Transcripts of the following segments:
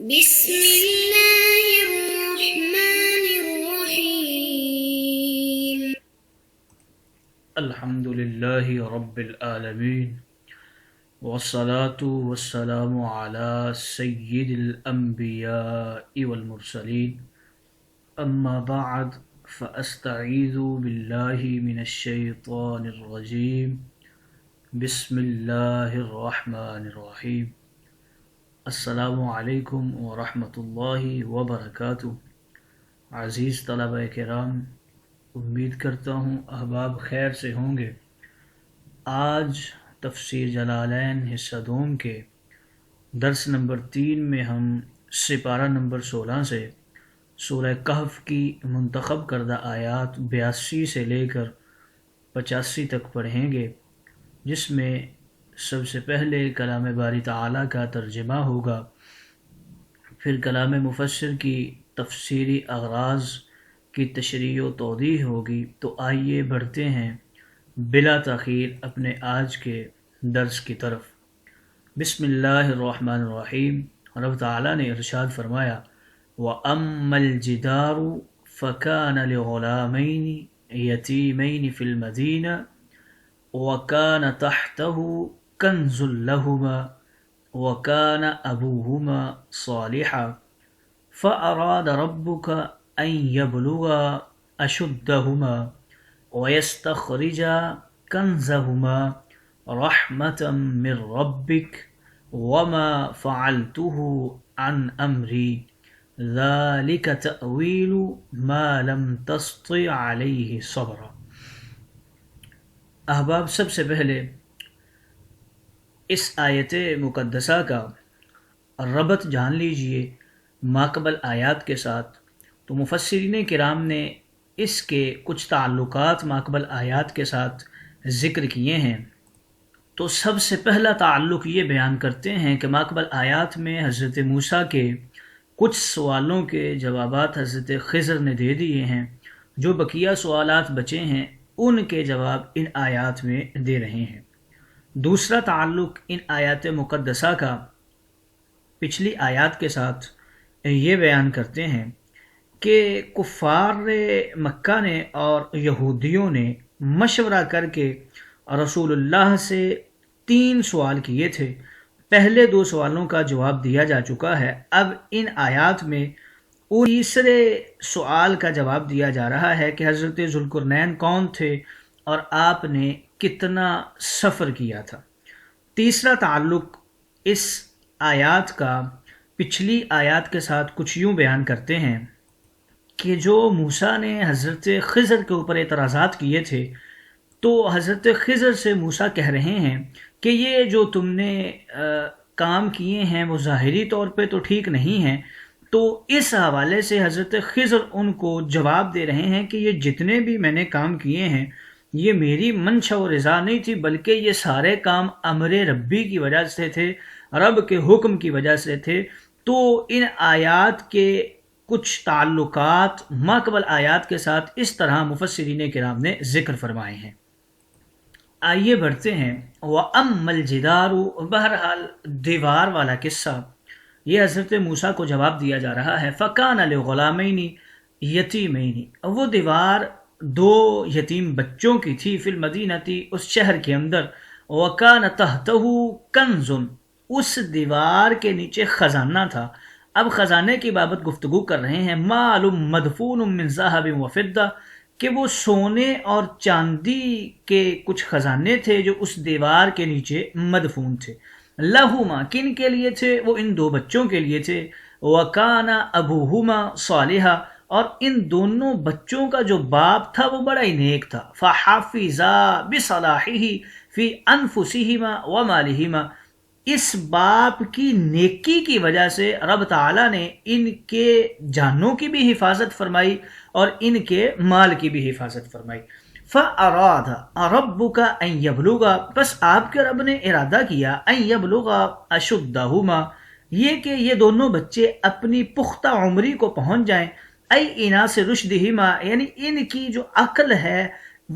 بسم الله الرحمن الرحيم. الحمد لله رب العالمين والصلاة والسلام على سيد الأنبياء والمرسلين أما بعد فأستعيذ بالله من الشيطان الرجيم بسم الله الرحمن الرحيم. السلام علیکم ورحمۃ اللہ وبرکاتہ. عزیز طلبہ کرام، امید کرتا ہوں احباب خیر سے ہوں گے. آج تفسیر جلالین حصہ دوم کے درس نمبر 3 میں ہم سپارہ نمبر 16 سے سورہ کہف کی منتخب کردہ آیات 82 سے لے کر 85 تک پڑھیں گے، جس میں سب سے پہلے کلام باری تعالیٰ کا ترجمہ ہوگا، پھر کلام مفسر کی تفسیری اغراض کی تشریح و توضیح ہوگی. تو آئیے بڑھتے ہیں بلا تاخیر اپنے آج کے درس کی طرف. بسم اللہ الرحمن الرحیم. رب تعالیٰ نے ارشاد فرمایا: وَأَمَّا الْجِدَارُ فَكَانَ لِغُلَامَيْنِ يَتِيمَيْنِ فِي الْمَدِينَةِ وَكَانَ تَحْتَهُ كَنْزٌ لَهُمَا وَكَانَ أَبُوهُمَا صَالِحًا فَأَرَادَ رَبُّكَ أَنْ يَبْلُغَا أَشُدَّهُمَا وَيَسْتَخْرِجَا كَنْزَهُمَا رَحْمَةً مِّن رَّبِّكَ وَمَا فَعَلْتُهُ عَنْ أَمْرِي ذَلِكَ تَأْوِيلُ مَا لَمْ تَسْطِع عَلَيْهِ صَبْرًا. احباب، سب سے پہلے اس آیت مقدسہ کا ربط جان لیجئے ماقبل آیات کے ساتھ. تو مفسرین کرام نے اس کے کچھ تعلقات ماقبل آیات کے ساتھ ذکر کیے ہیں. تو سب سے پہلا تعلق یہ بیان کرتے ہیں کہ ماقبل آیات میں حضرت موسیٰ کے کچھ سوالوں کے جوابات حضرت خضر نے دے دیے ہیں. جو بقیہ سوالات بچے ہیں ان کے جواب ان آیات میں دے رہے ہیں. دوسرا تعلق ان آیات مقدسہ کا پچھلی آیات کے ساتھ یہ بیان کرتے ہیں کہ کفار مکہ نے اور یہودیوں نے مشورہ کر کے رسول اللہ سے 3 سوال کیے تھے. پہلے 2 سوالوں کا جواب دیا جا چکا ہے. اب ان آیات میں تیسرے سوال کا جواب دیا جا رہا ہے کہ حضرت ذوالقرنین کون تھے اور آپ نے کتنا سفر کیا تھا. تیسرا تعلق اس آیات کا پچھلی آیات کے ساتھ کچھ یوں بیان کرتے ہیں کہ جو موسیٰ نے حضرت خضر کے اوپر اعتراضات کیے تھے، تو حضرت خضر سے موسیٰ کہہ رہے ہیں کہ یہ جو تم نے کام کیے ہیں وہ ظاہری طور پہ تو ٹھیک نہیں ہیں. تو اس حوالے سے حضرت خضر ان کو جواب دے رہے ہیں کہ یہ جتنے بھی میں نے کام کیے ہیں یہ میری منشا و رضا نہیں تھی، بلکہ یہ سارے کام امر ربی کی وجہ سے تھے، رب کے حکم کی وجہ سے تھے. تو ان آیات کے کچھ تعلقات ماقبل آیات کے ساتھ اس طرح مفسرین کرام نے ذکر فرمائے ہیں. آئیے بڑھتے ہیں. وَأَمَّا الْجِدَارُ، بہرحال دیوار والا قصہ یہ حضرت موسیٰ کو جواب دیا جا رہا ہے. فَكَانَ لِغُلَامَيْنِ يَتِيمَيْنِ، وہ دیوار 2 یتیم بچوں کی تھی. فی المدینتی، اس شہر کے اندر. وَكَانَ تَحْتَهُ كَنْزٌ، اس دیوار کے نیچے خزانہ تھا. اب خزانے کی بابت گفتگو کر رہے ہیں. مال مدفون من ذهب وفضة، کہ وہ سونے اور چاندی کے کچھ خزانے تھے جو اس دیوار کے نیچے مدفون تھے. لہما، کن کے لیے تھے؟ وہ ان 2 بچوں کے لیے تھے. وَكَانَ أَبُوهُمَا صَالِحًا، اور ان دونوں بچوں کا جو باپ تھا وہ بڑا ہی نیک تھا. فَحَفِظَا بِصَلَاحِهِ فِي أَنفُسِهِمَا وَمَالِهِمَا، اس باپ کی نیکی کی وجہ سے رب تعالیٰ نے ان کے جانوں کی بھی حفاظت فرمائی اور ان کے مال کی بھی حفاظت فرمائی. فَأَرَادَ رَبُّكَ أَن يَبْلُغَا، بس آپ کے رب نے ارادہ کیا أَن يَبْلُغَا أَشُدَّهُمَا، یہ کہ یہ دونوں بچے اپنی پختہ عمری کو پہنچ جائیں. ای اناس رشدہما، یعنی ان کی جو عقل ہے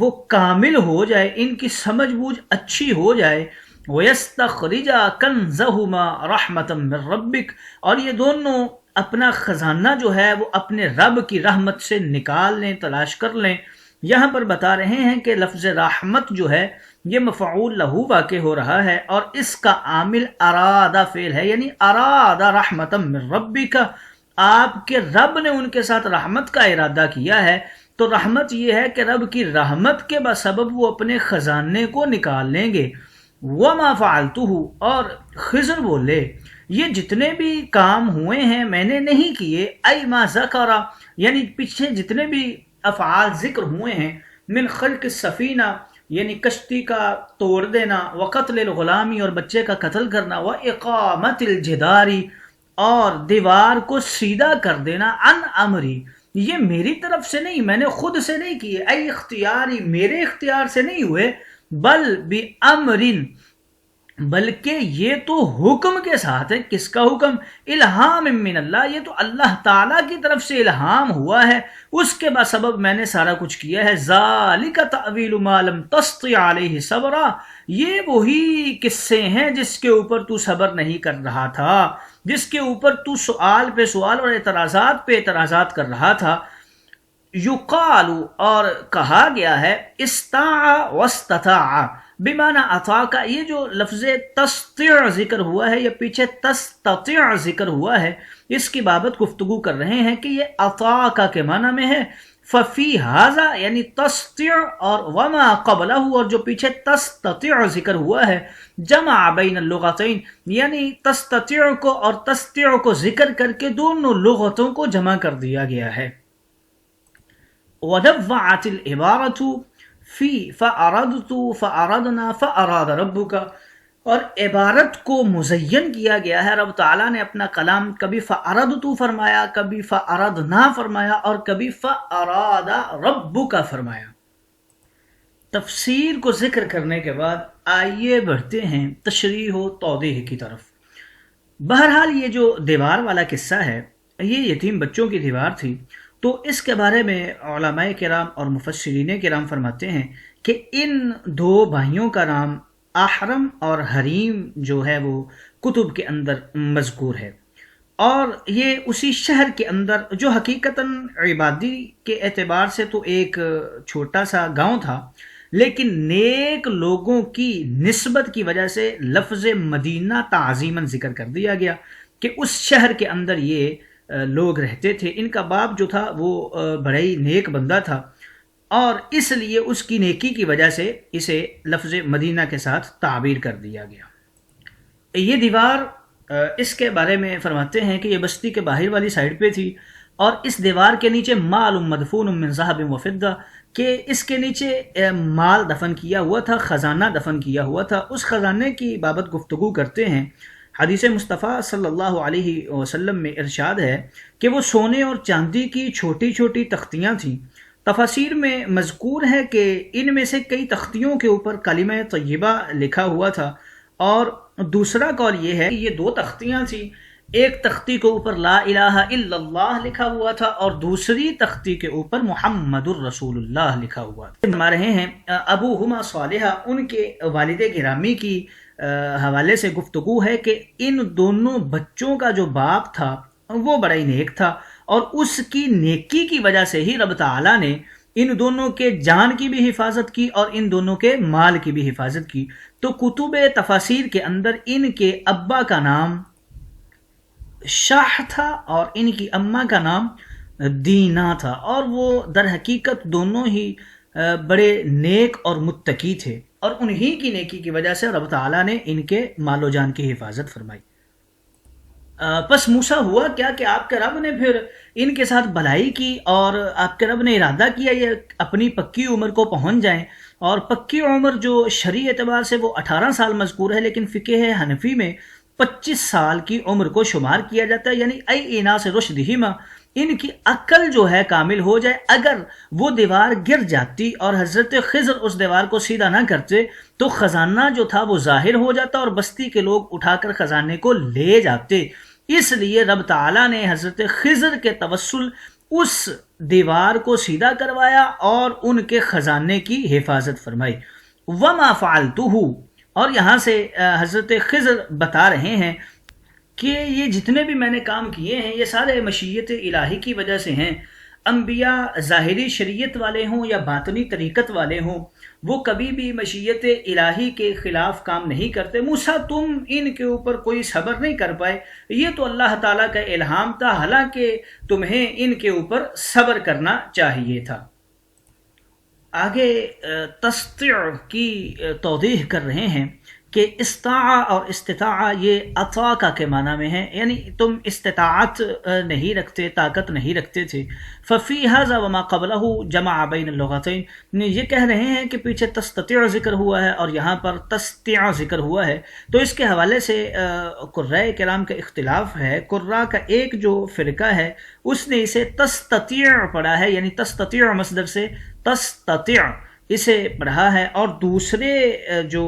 وہ کامل ہو جائے، ان کی سمجھ بوجھ اچھی ہو جائے. وَيَسْتَخْرِجَ كَنْزَهُمَا رَحْمَةً مِّن رَبِّكَ، اور یہ دونوں اپنا خزانہ جو ہے وہ اپنے رب کی رحمت سے نکال لیں، تلاش کر لیں۔ یہاں پر بتا رہے ہیں کہ لفظ رحمت جو ہے یہ مفعول لہو واقع ہو رہا ہے، اور اس کا عامل ارادہ فعل ہے، یعنی ارادہ رحمتا من ربک، آپ کے رب نے ان کے ساتھ رحمت کا ارادہ کیا ہے۔ تو رحمت یہ ہے کہ رب کی رحمت کے بسبب وہ اپنے خزانے کو نکال لیں گے۔ وما فعلتہ، اور خضر بولے یہ جتنے بھی کام ہوئے ہیں میں نے نہیں کیے، ای ما ذکر، یعنی پیچھے جتنے بھی افعال ذکر ہوئے ہیں، من خلق السفینہ یعنی کشتی کا توڑ دینا، وقتل الغلامی اور بچے کا قتل کرنا، واقامت الجداری اور دیوار کو سیدھا کر دینا، عن امری یہ میری طرف سے نہیں، میں نے خود سے نہیں کیے، ای اختیاری میرے اختیار سے نہیں ہوئے، بل بامرن بلکہ یہ تو حکم کے ساتھ ہے۔ کس کا حکم؟ الہام من اللہ، یہ تو اللہ تعالیٰ کی طرف سے الہام ہوا ہے، اس کے سبب میں نے سارا کچھ کیا ہے۔ ذالک تأویل ما لم تستطع علیہ صبرا، یہ وہی قصے ہیں جس کے اوپر تو صبر نہیں کر رہا تھا، جس کے اوپر تو سوال پہ سوال اور اعتراضات پہ اعتراضات کر رہا تھا۔ یقال، اور کہا گیا ہے استطاع واستطاع بمعنی عطا کا، یہ جو لفظ تستطيع ذکر ہوا ہے یا پیچھے تستطيع ذکر ہوا ہے، اس کی بابت گفتگو کر رہے ہیں کہ یہ عطا کا کے معنی میں ہے۔ ففی ھذا یعنی تستطيع اور وما قبلہ، اور جو پیچھے تستطيع ذکر ہوا ہے، جمع بین اللغتین یعنی تستطيع کو اور تستطيع کو ذکر کر کے دونوں لغتوں کو جمع کر دیا گیا ہے۔ ودفعت العبارة فی فأردت فأردنا فأراد ربک، اور عبارت کو مزین کیا گیا ہے، رب تعالیٰ نے اپنا کلام کبھی فأردت فرمایا، کبھی فأردنا فرمایا، اور کبھی فأراد ربک فرمایا۔ تفسیر کو ذکر کرنے کے بعد آئیے بڑھتے ہیں تشریح و توضیح کی طرف۔ بہرحال یہ جو دیوار والا قصہ ہے، یہ یتیم بچوں کی دیوار تھی، تو اس کے بارے میں علماء کرام اور مفسرین کرام فرماتے ہیں کہ ان دو بھائیوں کا نام احرم اور حریم جو ہے وہ کتب کے اندر مذکور ہے، اور یہ اسی شہر کے اندر جو حقیقتاً عبادی کے اعتبار سے تو ایک چھوٹا سا گاؤں تھا، لیکن نیک لوگوں کی نسبت کی وجہ سے لفظ مدینہ تعظیماً ذکر کر دیا گیا کہ اس شہر کے اندر یہ لوگ رہتے تھے۔ ان کا باپ جو تھا وہ بڑا ہی نیک بندہ تھا، اور اس لیے اس کی نیکی کی وجہ سے اسے لفظ مدینہ کے ساتھ تعبیر کر دیا گیا۔ یہ دیوار اس کے بارے میں فرماتے ہیں کہ یہ بستی کے باہر والی سائڈ پہ تھی، اور اس دیوار کے نیچے مال مدفون من ذهب و فضہ، کہ اس کے نیچے مال دفن کیا ہوا تھا، خزانہ دفن کیا ہوا تھا۔ اس خزانے کی بابت گفتگو کرتے ہیں۔ حدیث مصطفیٰ صلی اللہ علیہ وسلم میں ارشاد ہے کہ وہ سونے اور چاندی کی چھوٹی چھوٹی تختیاں تھیں۔ تفاسیر میں مذکور ہے کہ ان میں سے کئی تختیوں کے اوپر کلمہ طیبہ لکھا ہوا تھا، اور دوسرا قول یہ ہے کہ یہ دو تختیاں تھیں، ایک تختی کے اوپر لا الہ الا اللہ لکھا ہوا تھا، اور دوسری تختی کے اوپر محمد الرسول اللہ لکھا ہوا تھا۔ فرما رہے ہیں ابوہما صالحہ، ان کے والد گرامی کی حوالے سے گفتگو ہے کہ ان دونوں بچوں کا جو باپ تھا وہ بڑا ہی نیک تھا، اور اس کی نیکی کی وجہ سے ہی رب تعالیٰ نے ان دونوں کے جان کی بھی حفاظت کی اور ان دونوں کے مال کی بھی حفاظت کی۔ تو کتب تفاسیر کے اندر ان کے ابا کا نام شاہ تھا اور ان کی اماں کا نام دینا تھا، اور وہ در حقیقت دونوں ہی بڑے نیک اور متقی تھے، اور انہی کی نیکی کی وجہ سے رب تعالیٰ نے ان کے مال و جان کی حفاظت فرمائی۔ پس موسیٰ ہوا کیا کہ آپ کے رب نے پھر ان کے ساتھ بھلائی کی، اور آپ کے رب نے ارادہ کیا یہ اپنی پکی عمر کو پہنچ جائیں، اور پکی عمر جو شرعی اعتبار سے وہ 18 سال مذکور ہے، لیکن فقہ حنفی میں 25 سال کی عمر کو شمار کیا جاتا ہے، یعنی ای اناس رشدہما، ان کی عقل جو ہے کامل ہو جائے۔ اگر وہ دیوار گر جاتی اور حضرت خضر اس دیوار کو سیدھا نہ کرتے تو خزانہ جو تھا وہ ظاہر ہو جاتا اور بستی کے لوگ اٹھا کر خزانے کو لے جاتے۔ اس لیے رب تعالیٰ نے حضرت خضر کے توسل اس دیوار کو سیدھا کروایا اور ان کے خزانے کی حفاظت فرمائی۔ وما فعلتہ، اور یہاں سے حضرت خضر بتا رہے ہیں کہ یہ جتنے بھی میں نے کام کیے ہیں یہ سارے مشیت الہی کی وجہ سے ہیں۔ انبیاء ظاہری شریعت والے ہوں یا باطنی طریقت والے ہوں، وہ کبھی بھی مشیت الہی کے خلاف کام نہیں کرتے۔ موسیٰ تم ان کے اوپر کوئی صبر نہیں کر پائے، یہ تو اللہ تعالیٰ کا الہام تھا، حالانکہ تمہیں ان کے اوپر صبر کرنا چاہیے تھا۔ آگے تسطیع کی توضیح کر رہے ہیں کہ استطاع اور استطاع یہ عطا کے معنی میں ہے، یعنی تم استطاعت نہیں رکھتے، طاقت نہیں رکھتے تھے۔ ففی ھذا وما قبلہ جمع بین اللغتین، یہ کہہ رہے ہیں کہ پیچھے تستطیع ذکر ہوا ہے اور یہاں پر تستطیع ذکر ہوا ہے، تو اس کے حوالے سے قراء کرام کا اختلاف ہے۔ قراء کا ایک جو فرقہ ہے اس نے اسے تستطیع پڑھا ہے، یعنی تستطیع مصدر سے تستطیع اسے پڑھا ہے، اور دوسرے جو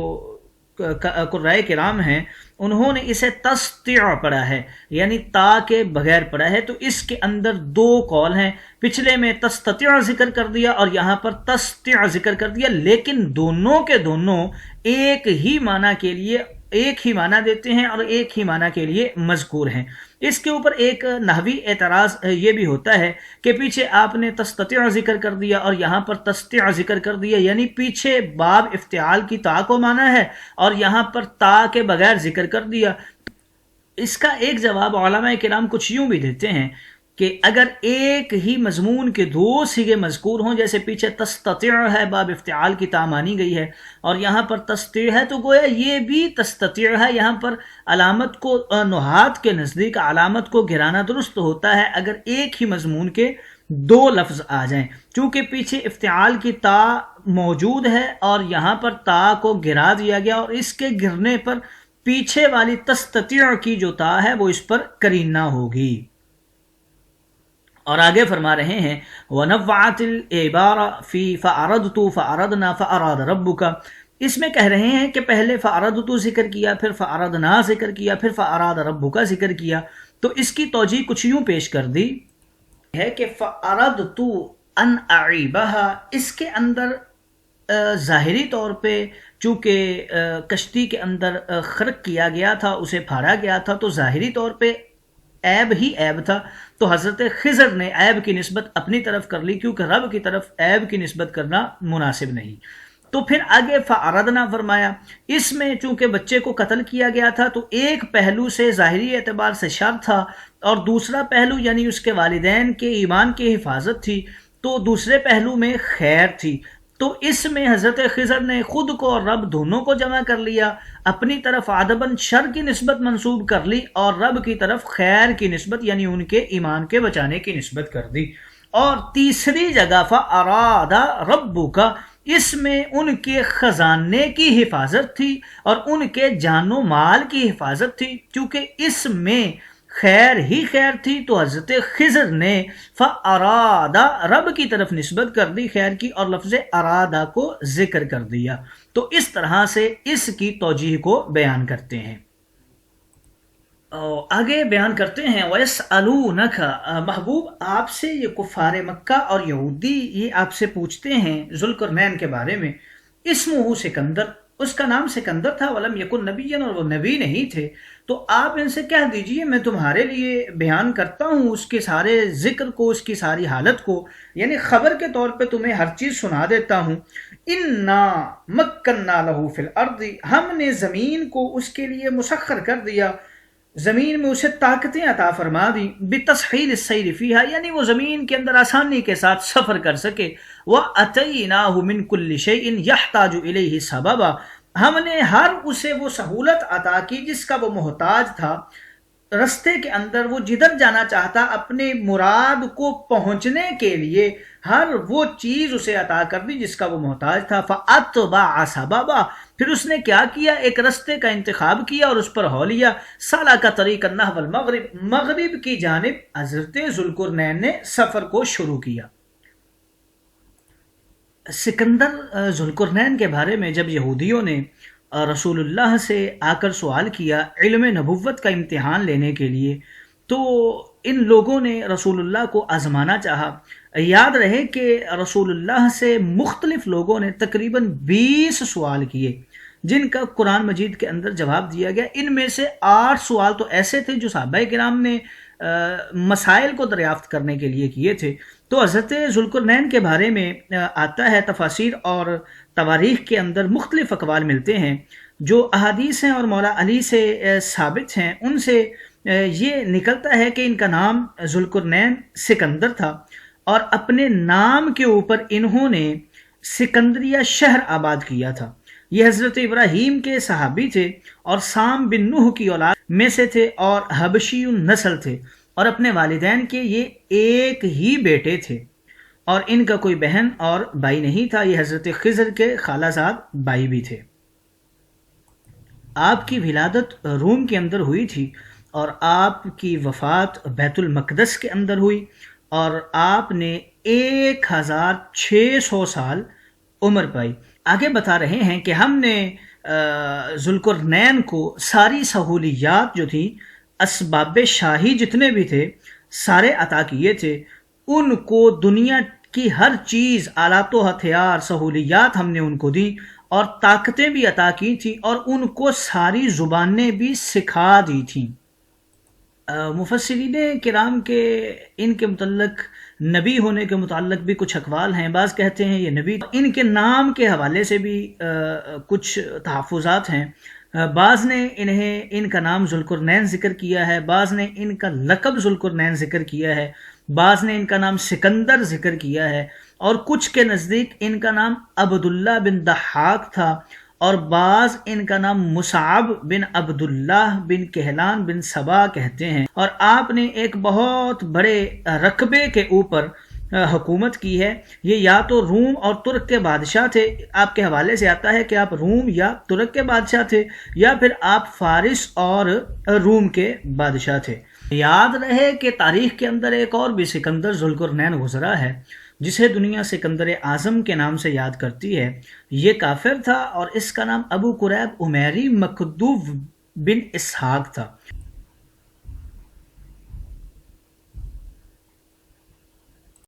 قراء کرام ہیں انہوں نے اسے تستطیع پڑھا ہے، یعنی تا کے بغیر پڑھا ہے۔ تو اس کے اندر دو قول ہیں، پچھلے میں تستطیع ذکر کر دیا اور یہاں پر تستطیع ذکر کر دیا، لیکن دونوں کے دونوں ایک ہی معنی کے لیے ایک ہی معنی دیتے ہیں اور ایک ہی معنی کے لیے مذکور ہیں۔ اس کے اوپر ایک نحوی اعتراض یہ بھی ہوتا ہے کہ پیچھے آپ نے تستطیع ذکر کر دیا اور یہاں پر تستطیع ذکر کر دیا، یعنی پیچھے باب افتعال کی تا کو مانا ہے اور یہاں پر تا کے بغیر ذکر کر دیا۔ اس کا ایک جواب علماء کرام کچھ یوں بھی دیتے ہیں کہ اگر ایک ہی مضمون کے دو صیغے مذکور ہوں، جیسے پیچھے تستطیع ہے، باب افتعال کی تا مانی گئی ہے، اور یہاں پر تستطیع ہے، تو گویا یہ بھی تستطیع ہے۔ یہاں پر علامت کو نحات کے نزدیک علامت کو گرانا درست ہوتا ہے اگر ایک ہی مضمون کے دو لفظ آ جائیں، چونکہ پیچھے افتعال کی تا موجود ہے اور یہاں پر تا کو گرا دیا گیا، اور اس کے گرنے پر پیچھے والی تستطیع کی جو تا ہے وہ اس پر قرینہ ہوگی۔ اور آگے فرما رہے ہیں وَنَوَّعَتِ الْعِبَارَ فِي فَأَرَدْتُ فَأَرَدْنَا فَأَرَادَ رَبُّكَ، اس میں کہہ رہے ہیں کہ پہلے فَأَرَدْتُ ذکر کیا، پھر فَأَرَدْنَا ذکر کیا، پھر فَأَرَادَ رَبُّكَ ذکر کیا، تو اس کی توجیہ کچھ یوں پیش کر دی ہے کہ فَأَرَدْتُ أَنْ أَعِيبَهَا، اس کے اندر ظاہری طور پہ چونکہ کشتی کے اندر خرق کیا گیا تھا، اسے پھاڑا گیا تھا، تو ظاہری طور پہ عیب ہی عیب تھا، تو حضرت خضر نے عیب کی نسبت اپنی طرف کر لی، کیونکہ رب کی طرف عیب کی نسبت کرنا مناسب نہیں۔ تو پھر آگے فَأَرَدْنَا فرمایا، اس میں چونکہ بچے کو قتل کیا گیا تھا تو ایک پہلو سے ظاہری اعتبار سے شر تھا، اور دوسرا پہلو یعنی اس کے والدین کے ایمان کی حفاظت تھی، تو دوسرے پہلو میں خیر تھی۔ تو اس میں حضرت خضر نے خود کو اور رب دونوں کو جمع کر لیا، اپنی طرف عدباً شر کی نسبت منسوب کر لی اور رب کی طرف خیر کی نسبت یعنی ان کے ایمان کے بچانے کی نسبت کر دی۔ اور تیسری جگہ فَأَرَادَ رَبُّكَ، اس میں ان کے خزانے کی حفاظت تھی اور ان کے جان و مال کی حفاظت تھی، کیونکہ اس میں خیر ہی خیر تھی، تو حضرت خضر نے فَأَرَادَ رب کی طرف نسبت کر دی خیر کی، اور لفظ ارادہ کو ذکر کر دیا۔ تو اس طرح سے اس کی توجیہ کو بیان کرتے ہیں۔ آگے بیان کرتے ہیں وَيَسْأَلُونَكَ، محبوب آپ سے یہ کفار مکہ اور یہودی یہ آپ سے پوچھتے ہیں ذوالقرنین کے بارے میں، اسمہ سکندر، اس کا نام سکندر تھا، وَلَمْ يَكُنْ نَبِيًّا، اور وہ نبی نہیں تھے، تو آپ ان سے کہہ دیجئے میں تمہارے لیے بیان کرتا ہوں اس کے سارے ذکر کو، اس کی ساری حالت کو، یعنی خبر کے طور پہ تمہیں ہر چیز سنا دیتا ہوں۔ إِنَّا مَكَّنَّا لَهُ فِي الْأَرْضِ، ہم نے زمین کو اس کے لیے مسخر کر دیا، زمین میں اسے طاقتیں عطا فرما دی، بِتَسْحِيلِ السَّيْرِ فِيهَا، یعنی وہ زمین کے اندر آسانی کے ساتھ سفر کر سکے، وَأَتَيْنَاهُ مِنْ كُلِّ شَيْءٍ يَحْتَاجُ إِلَيْهِ سَبَبًا، ہم نے ہر اسے وہ سہولت عطا کی جس کا وہ محتاج تھا، رستے کے اندر وہ جدھر جانا چاہتا اپنے مراد کو پہنچنے کے لیے ہر وہ چیز اسے عطا کر دی جس کا وہ محتاج تھا۔ فَأَتْبَعَ سَبَبًا، پھر اس نے کیا کیا، ایک رستے کا انتخاب کیا اور اس پر ہو لیا۔ سَلَكَ طَرِيقًا نَحْوَ الْمَغْرِبِ، مغرب کی جانب حضرت ذوالقرنین نے سفر کو شروع کیا۔ سکندر ذوالقرنین کے بارے میں جب یہودیوں نے رسول اللہ سے آ کر سوال کیا علم نبوت کا امتحان لینے کے لیے، تو ان لوگوں نے رسول اللہ کو آزمانا چاہا۔ یاد رہے کہ رسول اللہ سے مختلف لوگوں نے تقریباً 20 سوال کیے، جن کا قرآن مجید کے اندر جواب دیا گیا۔ ان میں سے 8 سوال تو ایسے تھے جو صحابہ کرام نے مسائل کو دریافت کرنے کے لیے کیے تھے۔ تو حضرت ذوالقرنین کے بارے میں آتا ہے، تفاسیر اور تواریخ کے اندر مختلف اقوال ملتے ہیں جو احادیث ہیں اور مولا علی سے ثابت ہیں۔ ان سے یہ نکلتا ہے کہ ان کا نام ذوالقرنین سکندر تھا، اور اپنے نام کے اوپر انہوں نے سکندریہ شہر آباد کیا تھا۔ یہ حضرت ابراہیم کے صحابی تھے اور سام بن نوح کی اولاد میں سے تھے اور حبشی نسل تھے، اور اپنے والدین کے یہ ایک ہی بیٹے تھے، اور ان کا کوئی بہن اور بھائی نہیں تھا۔ یہ حضرت خضر کے خالہ زاد بھائی بھی تھے۔ آپ کی ولادت روم کے اندر ہوئی تھی، اور آپ کی وفات بیت المقدس کے اندر ہوئی، اور آپ نے 1600 سال عمر پائی۔ آگے بتا رہے ہیں کہ ہم نے ذوالقرنین کو ساری سہولیات جو تھی، اسباب شاہی جتنے بھی تھے سارے عطا کیے تھے۔ ان کو دنیا کی ہر چیز، آلات و ہتھیار، سہولیات ہم نے ان کو دی، اور طاقتیں بھی عطا کی تھیں، اور ان کو ساری زبانیں بھی سکھا دی تھیں۔ مفسرین کرام کے ان کے متعلق، نبی ہونے کے متعلق بھی کچھ اقوال ہیں۔ بعض کہتے ہیں یہ نبی، ان کے نام کے حوالے سے بھی کچھ تحفظات ہیں۔ بعض نے ان کا نام ذوالقرنین ذکر کیا ہے، بعض نے ان کا لقب ذوالقرنین ذکر کیا ہے، بعض نے ان کا نام سکندر ذکر کیا ہے، اور کچھ کے نزدیک ان کا نام عبداللہ بن ضحاک تھا، اور بعض ان کا نام مصعب بن عبداللہ بن کہلان بن سبا کہتے ہیں۔ اور آپ نے ایک بہت بڑے رقبے کے اوپر حکومت کی ہے۔ یہ یا تو روم اور ترک کے بادشاہ تھے، آپ کے حوالے سے آتا ہے کہ آپ روم یا ترک کے بادشاہ تھے، یا پھر آپ فارس اور روم کے بادشاہ تھے۔ یاد رہے کہ تاریخ کے اندر ایک اور بھی سکندر ذوالقرنین گزرا ہے، جسے دنیا سکندر اعظم کے نام سے یاد کرتی ہے۔ یہ کافر تھا، اور اس کا نام ابو قریب عمیری مکدوب بن اسحاق تھا۔